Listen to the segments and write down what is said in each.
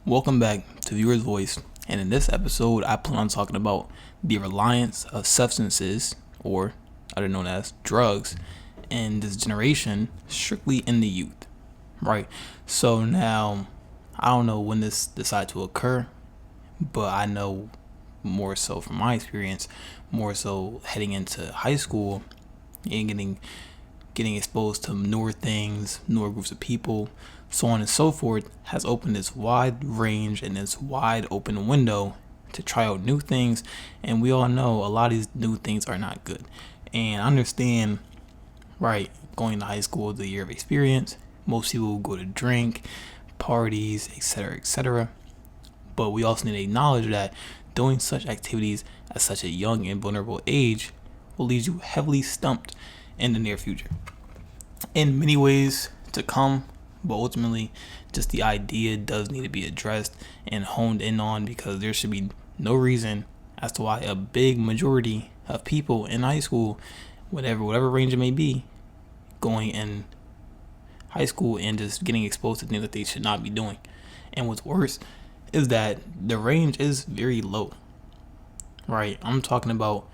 Welcome back to Viewer's Voice, and in this episode, I plan on talking about the reliance of substances, or other known as drugs, in this generation, strictly in the youth, right? So now, I don't know when this decided to occur, but I know more so from my experience, more so heading into high school and getting exposed to newer things, newer groups of people, so on and so forth, has opened this wide range and this wide open window to try out new things. And we all know a lot of these new things are not good. And I understand, right, going to high school is a year of experience. Most people go to drink, parties, etc., etc. But we also need to acknowledge that doing such activities at such a young and vulnerable age will leave you heavily stumped in the near future. In many ways to come, but ultimately, just the idea does need to be addressed and honed in on, because there should be no reason as to why a big majority of people in high school, whatever range it may be, going in high school and just getting exposed to things that they should not be doing. And what's worse is that the range is very low, right? I'm talking about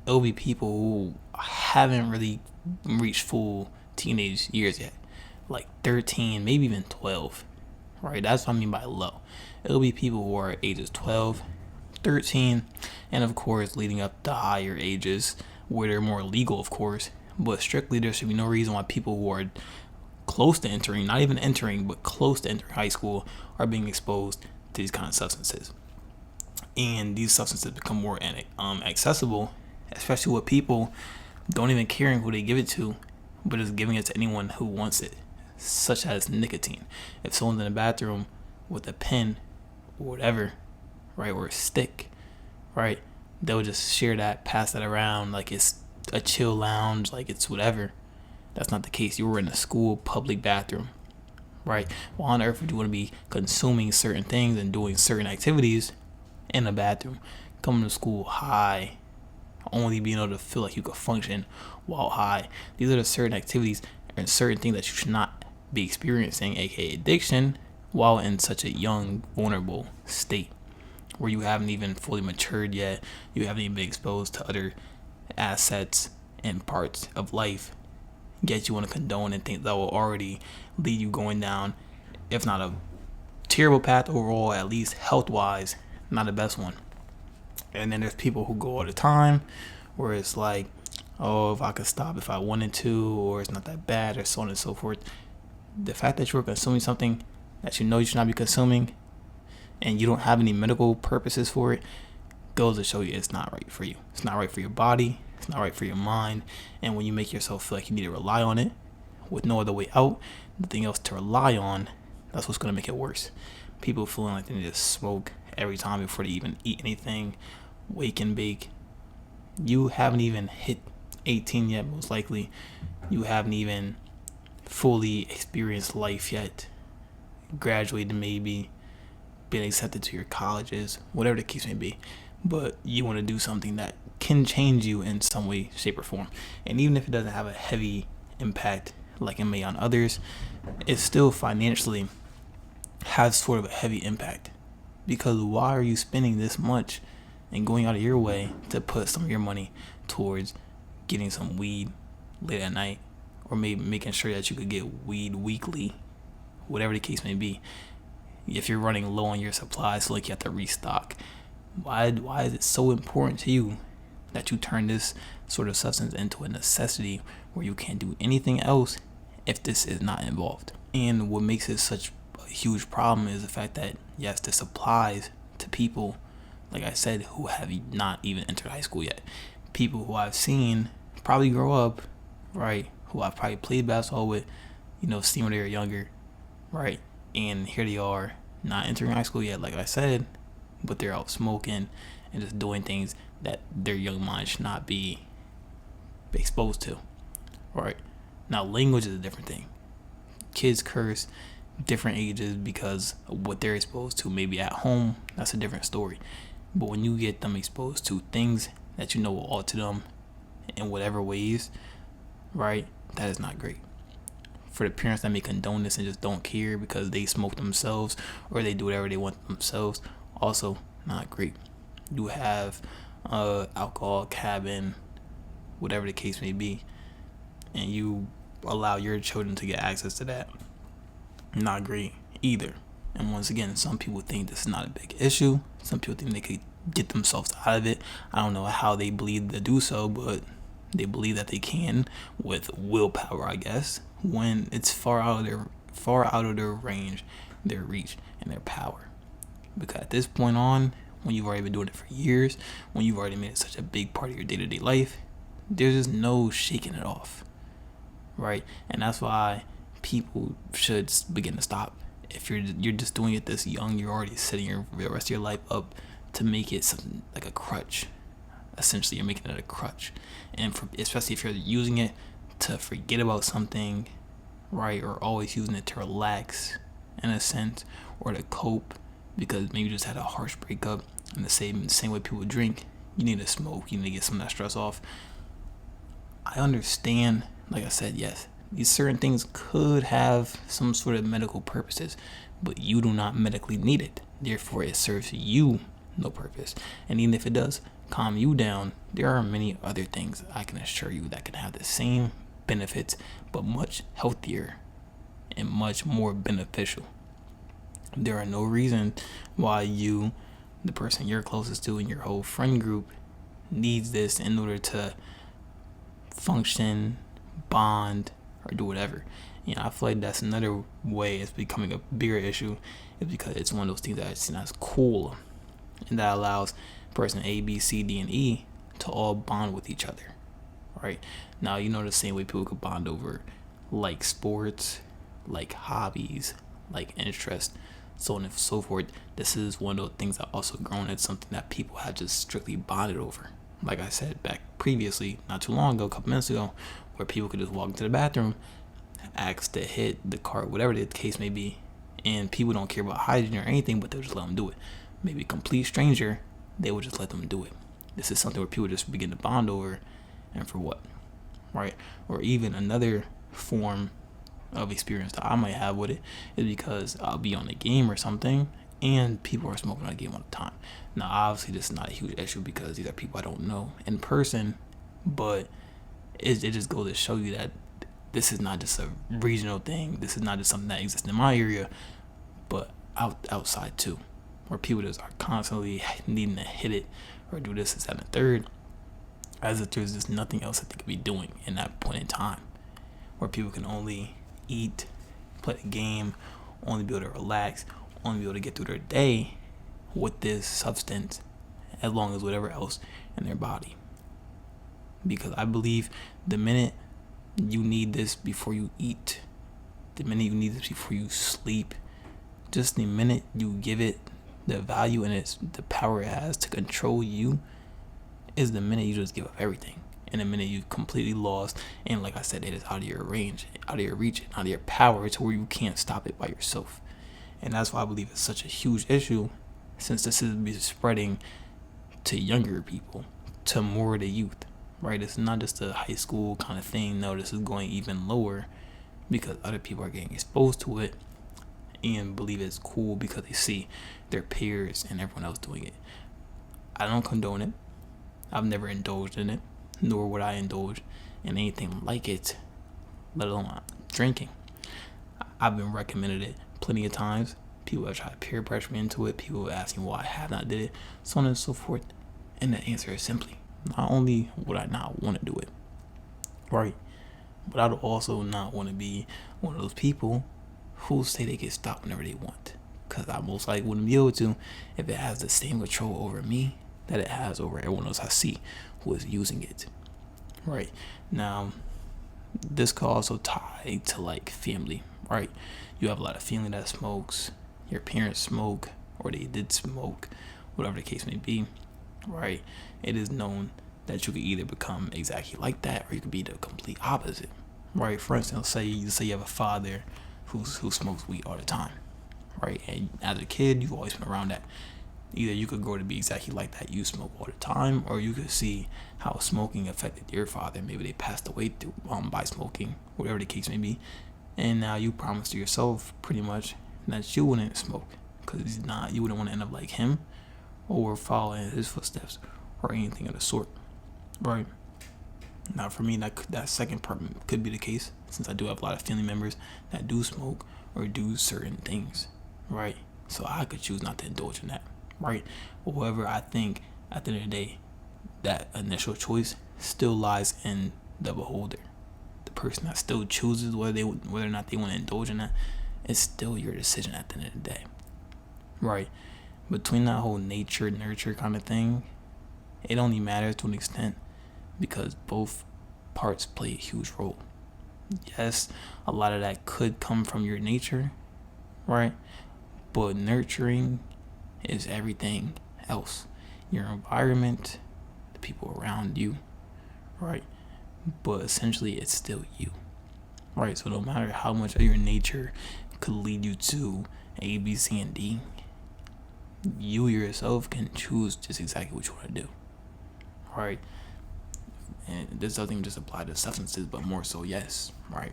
it'll be people who haven't really reached full teenage years yet, like 13, maybe even 12, right? That's what I mean by low. It'll be people who are ages 12, 13, and of course leading up to higher ages where they're more legal, of course. But strictly, there should be no reason why people who are close to entering, not even entering, but close to entering high school, are being exposed to these kind of substances. And these substances become more accessible, especially with people don't even caring who they give it to, but just giving it to anyone who wants it, such as nicotine. If someone's in the bathroom with a pen or whatever, right, or a stick, right, they'll just share that, pass that around like it's a chill lounge, like it's whatever. That's not the case. You were in a school public bathroom, right? Why on earth would you want to be consuming certain things and doing certain activities in a bathroom? Coming to school high, only being able to feel like you could function while high. These are the certain activities and certain things that you should not be experiencing, aka addiction, while in such a young, vulnerable state where you haven't even fully matured yet. You haven't even been exposed to other assets and parts of life, yet you want to condone and things that will already lead you going down, if not a terrible path overall, at least health-wise, not the best one. And then there's people who go all the time where it's like, oh, if I could stop if I wanted to, or it's not that bad, or so on and so forth. The fact that you're consuming something that you know you should not be consuming and you don't have any medical purposes for it goes to show you it's not right for you. It's not right for your body. It's not right for your mind. And when you make yourself feel like you need to rely on it with no other way out, nothing else to rely on, that's what's going to make it worse. People feeling like they need to smoke every time before they even eat anything, wake and bake. You haven't even hit 18 yet, most likely. You haven't even fully experienced life yet. Graduated, maybe, been accepted to your colleges, whatever the case may be. But you want to do something that can change you in some way, shape, or form. And even if it doesn't have a heavy impact like it may on others, it still financially has sort of a heavy impact. Because why are you spending this much and going out of your way to put some of your money towards getting some weed late at night, or maybe making sure that you could get weed weekly, whatever the case may be? If you're running low on your supplies, so like you have to restock, why is it so important to you that you turn this sort of substance into a necessity where you can't do anything else if this is not involved? And what makes it such a huge problem is the fact that, yes, this applies to people, like I said, who have not even entered high school yet. People who I've seen probably grow up, right, who I've probably played basketball with, seeing when they were younger, right, and here they are, not entering high school yet, like I said, but they're out smoking and just doing things that their young mind should not be exposed to, right? Now, language is a different thing. Kids curse different ages because of what they're exposed to, maybe at home. That's a different story. But when you get them exposed to things that you know will alter them in whatever ways, right, that is not great. for the parents that may condone this and just don't care because they smoke themselves or they do whatever they want themselves, also not great. You have alcohol cabin, whatever the case may be, and you allow your children to get access to that. Not great either. And once again, some people think this is not a big issue. Some people think they could get themselves out of it. I don't know how they believe to do so, but they believe that they can with willpower, I guess, when it's far out of their range, their reach, and their power. Because at this point on, when you've already been doing it for years, when you've already made it such a big part of your day-to-day life, there's just no shaking it off, right? And that's why people should begin to stop. If you're just doing it this young, you're already setting your rest of your life up to make it something like a crutch. Essentially, you're making it a crutch, and especially if you're using it to forget about something, right, or always using it to relax in a sense, or to cope because maybe you just had a harsh breakup. In the same way people drink, you need to smoke, you need to get some of that stress off. I understand, like I said, yes, these certain things could have some sort of medical purposes, but you do not medically need it. Therefore, it serves you no purpose. And even if it does calm you down, there are many other things I can assure you that can have the same benefits, but much healthier and much more beneficial. There are no reason why you, the person you're closest to in your whole friend group, needs this in order to function, bond, or do whatever. I feel like that's another way it's becoming a bigger issue, is because it's one of those things that is seen as cool, and that allows person A, B, C, D, and E to all bond with each other, right? Now, the same way people could bond over like sports, like hobbies, like interest, so on and so forth. This is one of those things that also grown as something that people have just strictly bonded over. Like I said back previously, not too long ago, a couple minutes ago, where people could just walk into the bathroom, ask to hit the cart, whatever the case may be, and people don't care about hygiene or anything, but they'll just let them do it. Maybe a complete stranger, they will just let them do it. This is something where people just begin to bond over, and for what, right? Or even another form of experience that I might have with it is because I'll be on a game or something, and people are smoking on a game all the time. Now, obviously, this is not a huge issue because these are people I don't know in person, but it just goes to show you that this is not just a regional thing. This is not just something that exists in my area, but outside too, where people just are constantly needing to hit it or do this, and the third, as if there's just nothing else that they could be doing in that point in time, where people can only eat, play a game, only be able to relax, only be able to get through their day with this substance, as long as whatever else in their body. Because I believe the minute you need this before you eat, the minute you need this before you sleep, just the minute you give it the value and the power it has to control you, is the minute you just give up everything. And the minute you've completely lost, and like I said, it is out of your range, out of your reach, out of your power, to where you can't stop it by yourself. And that's why I believe it's such a huge issue, since this is spreading to younger people, to more of the youth, right? It's not just a high school kind of thing. No, this is going even lower because other people are getting exposed to it and believe it's cool because they see their peers and everyone else doing it. I don't condone it. I've never indulged in it, nor would I indulge in anything like it, let alone drinking. I've been recommended it plenty of times. People have tried to peer pressure me into it. People have asked me why I have not did it, so on and so forth. And the answer is simply, not only would I not want to do it, right, but I'd also not want to be one of those people who say they can stop whenever they want. Because I most likely wouldn't be able to if it has the same control over me that it has over everyone else I see who is using it. Right. Now, this could also tie to like family, right? You have a lot of family that smokes, your parents smoke, or they did smoke, whatever the case may be, right? It is known that you could either become exactly like that, or you could be the complete opposite, right? For instance, say you have a father who smokes weed all the time, right? And as a kid, you've always been around that. Either you could grow to be exactly like that, you smoke all the time, or you could see how smoking affected your father. Maybe they passed away by smoking, whatever the case may be. And now you promised to yourself pretty much that you wouldn't smoke, because you wouldn't want to end up like him or follow in his footsteps or anything of the sort, right? Now, for me, that second part could be the case, since I do have a lot of family members that do smoke or do certain things, right? So I could choose not to indulge in that, right? However, I think at the end of the day, that initial choice still lies in the beholder. The person that still chooses whether or not they want to indulge in that. It's still your decision at the end of the day, right? Between that whole nature nurture kind of thing, it only matters to an extent, because both parts play a huge role. Yes, a lot of that could come from your nature, right? But nurturing is everything else. Your environment, the people around you, right? But essentially, it's still you, right? So no matter how much of your nature could lead you to A, B, C, and D, you yourself can choose just exactly what you want to do, right? And this doesn't even just apply to substances, but more so, yes, right?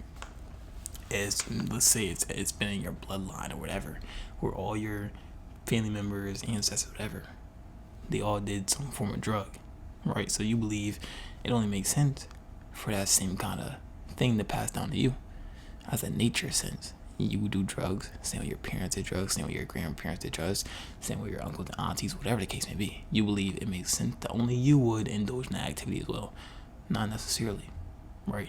Let's say it's been in your bloodline or whatever, where all your family members, ancestors, whatever, they all did some form of drug, right? So you believe it only makes sense for that same kind of thing to pass down to you, as a nature sense. You do drugs, same way your parents did drugs, same way your grandparents did drugs, same way your uncles and aunties, whatever the case may be. You believe it makes sense that only you would indulge in that activity as well. Not necessarily, right?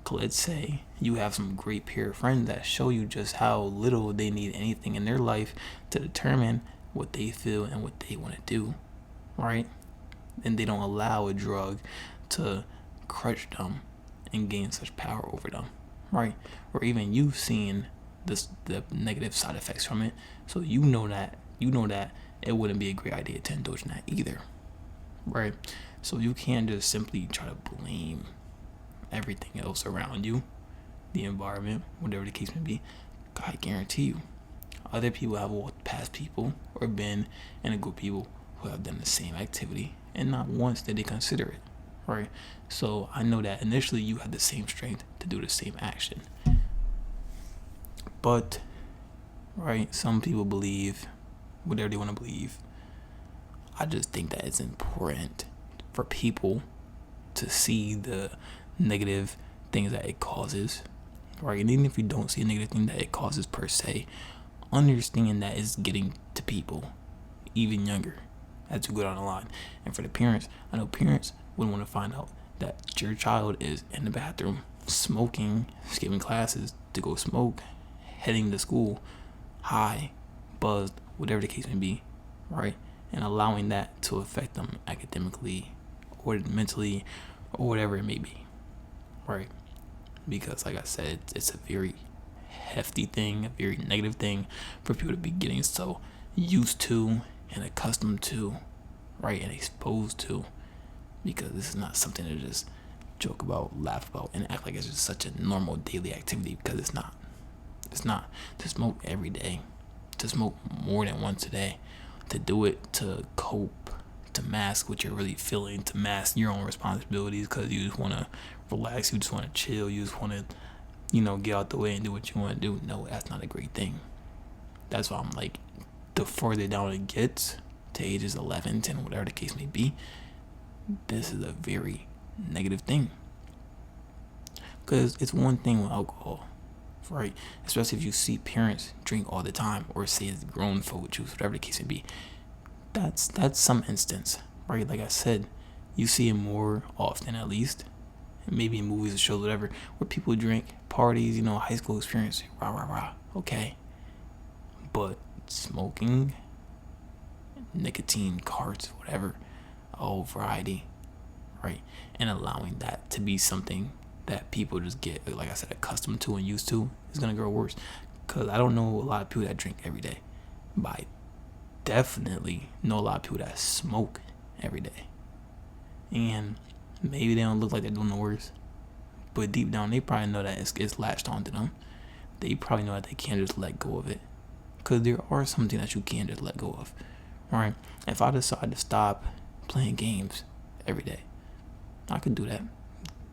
Let's say you have some great peer friends that show you just how little they need anything in their life to determine what they feel and what they want to do, right? And they don't allow a drug to crush them and gain such power over them, right? Or even you've seen the negative side effects from it, so you know that it wouldn't be a great idea to indulge in that either, right? So you can't just simply try to blame everything else around you, the environment, whatever the case may be. I guarantee you, other people have walked past people or been in a group of people who have done the same activity, and not once did they consider it, right? So I know that initially you had the same strength to do the same action, but right, some people believe whatever they want to believe. I just think that it's important for people to see the negative things that it causes, right? And even if you don't see a negative thing that it causes per se, understanding that it's getting to people even younger as you go down the line. And for the parents, I know parents would want to find out that your child is in the bathroom smoking, skipping classes to go smoke, heading to school high, buzzed, whatever the case may be, right? And allowing that to affect them academically or mentally or whatever it may be, right? Because like I said, it's a very hefty thing, a very negative thing for people to be getting so used to and accustomed to, right, and exposed to, because this is not something to just joke about, laugh about, and act like it's just such a normal daily activity, because it's not. It's not. To smoke every day, to smoke more than once a day, to do it to cope, to mask what you're really feeling, to mask your own responsibilities because you just want to relax, you just want to chill, you just want to, get out the way and do what you want to do. No, that's not a great thing. That's why I'm like, the further down it gets to ages 11, 10, whatever the case may be, this is a very negative thing. Because it's one thing with alcohol, right? Especially if you see parents drink all the time, or say it's grown folk juice, whatever the case may be. That's some instance, right? Like I said, you see it more often, at least, maybe in movies or shows, whatever, where people drink, parties, high school experience, rah rah rah. Okay, but smoking, nicotine, carts, whatever, a whole variety, right? And allowing that to be something that people just get, like I said, accustomed to and used to, is gonna grow worse. Cause I don't know a lot of people that drink every day, but I definitely know a lot of people that smoke every day. And maybe they don't look like they're doing the worst, but deep down they probably know that it's latched onto them. They probably know that they can't just let go of it, because there are something that you can't just let go of, right? If I decide to stop playing games every day, I could do that.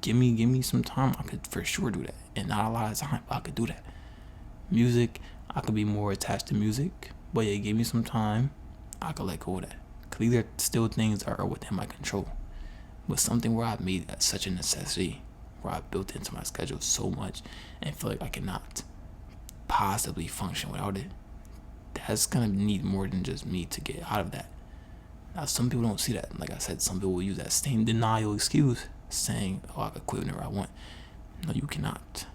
give me some time, I could for sure do that. And not a lot of time, but I could do that. Music, I could be more attached to music, but yeah, give me some time, I could let go of that. Cause these are still things that are within my control. But something where I've made that such a necessity, where I built into my schedule so much and feel like I cannot possibly function without it, that's gonna need more than just me to get out of that. Now, some people don't see that. Like I said, some people will use that same denial excuse, saying, "Oh, I could quit whenever I want." No, you cannot.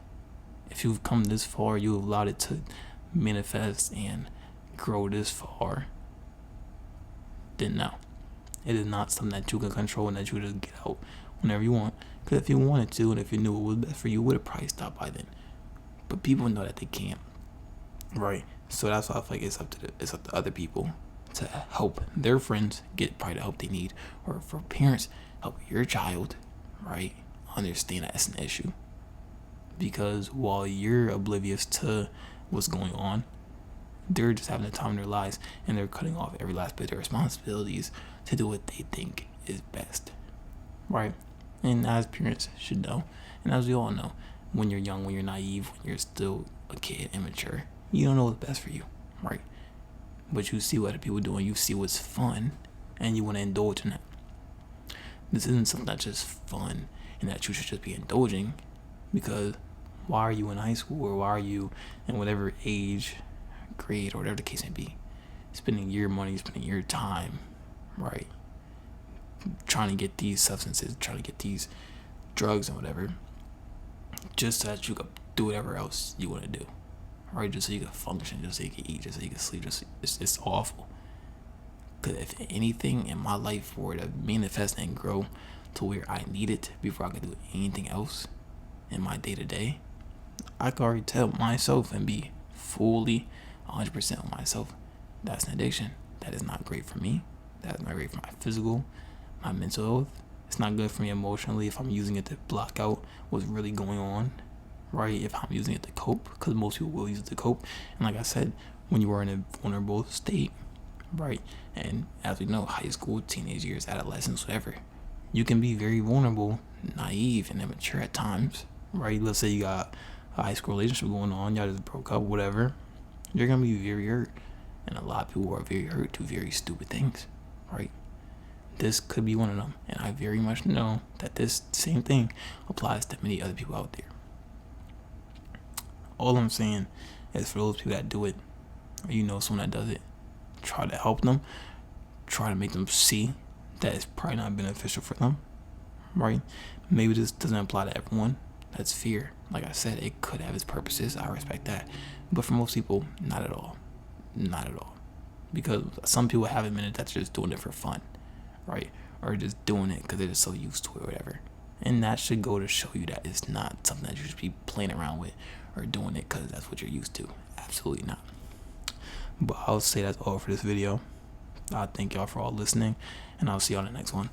If you've come this far, you've allowed it to manifest and grow this far, then no. It is not something that you can control and that you just get out whenever you want. Because if you wanted to, and if you knew it was best for you, would have probably stopped by then. But people know that they can't, right? So that's why I feel like it's up to other people to help their friends get probably the help they need, or for parents, help your child, right, understand that it's an issue. Because while you're oblivious to what's going on, they're just having the time in their lives, and they're cutting off every last bit of their responsibilities to do what they think is best, right? And as parents should know, and as we all know, when you're young, when you're naive, when you're still a kid, immature, you don't know what's best for you, right? But you see what other people doing, you see what's fun, and you want to indulge in that. This isn't something that's just fun and that you should just be indulging, because why are you in high school, or why are you in whatever age, grade, or whatever the case may be, spending your money, spending your time, right, trying to get these substances, trying to get these drugs and whatever, just so that you could do whatever else you want to do, right? Just so you can function, just so you can eat, just so you can sleep. It's awful. Because if anything in my life were to manifest and grow to where I need it before I could do anything else in my day to day, I could already tell myself and be fully 100% on myself, that's an addiction. That is not great for me. That is not great for my physical, my mental health. It's not good for me emotionally if I'm using it to block out what's really going on, right? If I'm using it to cope, because most people will use it to cope. And like I said, when you are in a vulnerable state, right? And as we know, high school, teenage years, adolescence, whatever, you can be very vulnerable, naive, and immature at times, right? Let's say you got a high school relationship going on, y'all just broke up, whatever. You're going to be very hurt. And a lot of people are very hurt to very stupid things, right? This could be one of them. And I very much know that this same thing applies to many other people out there. All I'm saying is, for those people that do it, or you know someone that does it, try to help them. Try to make them see that it's probably not beneficial for them, right? Maybe this doesn't apply to everyone. That's fear. Like I said, it could have its purposes. I respect that. But for most people, not at all. Not at all. Because some people have admitted that they're just doing it for fun, right? Or just doing it because they're just so used to it or whatever. And that should go to show you that it's not something that you should be playing around with or doing it because that's what you're used to. Absolutely not. But I'll say that's all for this video. I thank y'all for all listening, and I'll see y'all in the next one.